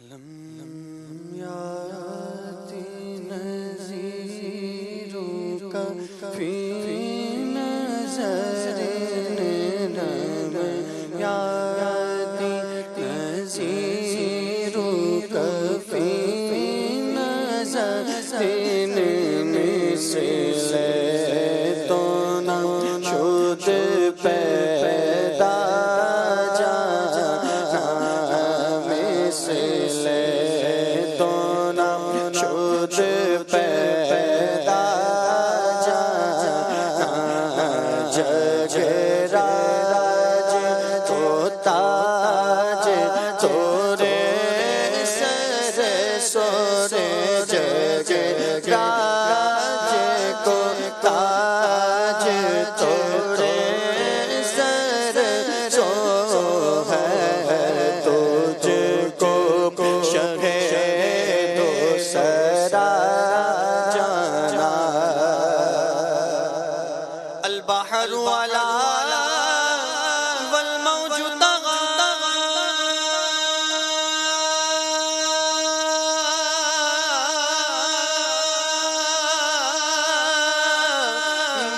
याति नज़ीरू का फी नज़रे नम याति नज़ीरू का फी नज़रे मिसले तो न शुद पैदा जाना मिसले तो न शुद पैदा जाना जगराज तो ताज तोरे सर सोरे जगराज को ताज तोरे सर सो है तुझको शहे दो सरा जाना अल बहर वाला वल मौजूद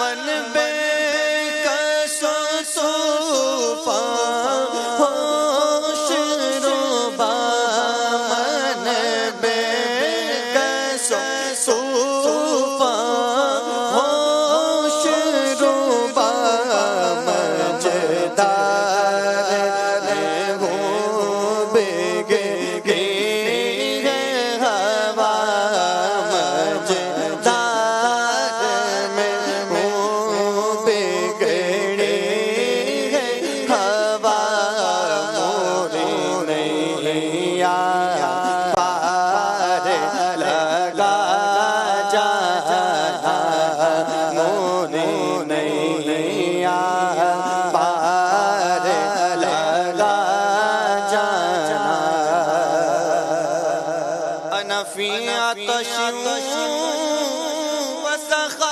मन बेकसो सूफा होश रुबा मन बेकसो सूफा होश रुबा मजदार हो बेगे हवा मजदार में हो बेगड़े हवा मोरी नैया पार लगा जाना मोरी नैया पार लगा जाना अनफी आतश वसखा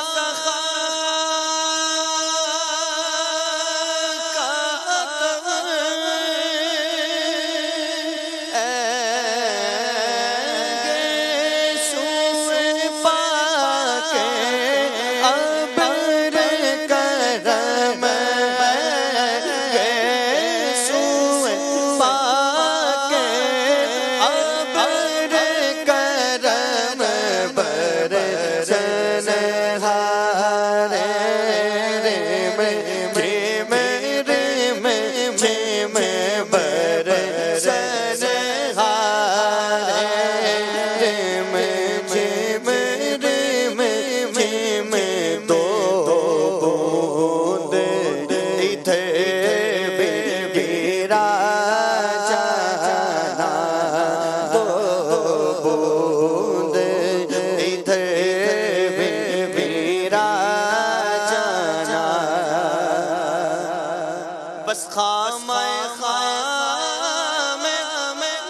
बस खामे खामे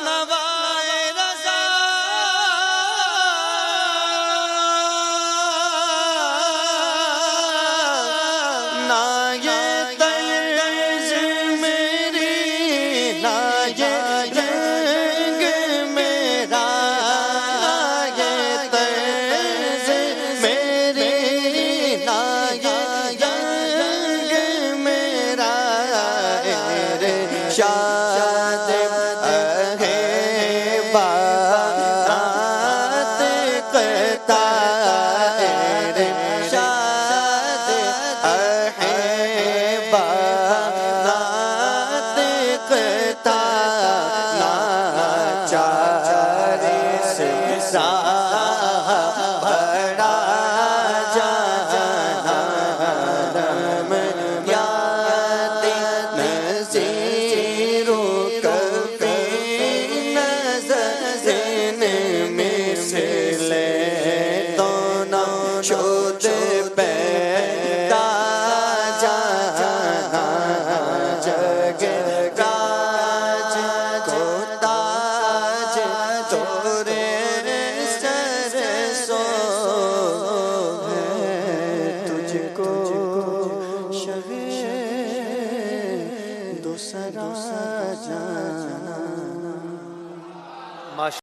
नवाए रज़ा ना ये तर्ज़ मेरी ना ये रंग मेरा ये तर्ज़ मेरी ना ये रंग मेरा शाद है बात करता शाद है बात करता नाचारे से बड़ा जाना रम याति नज़ीरू कभी नज़र मिसले तो न शुद पैदा जाना जगराज को ताज तोरे सर सो है तुझको शहे दूसरा जाना माशा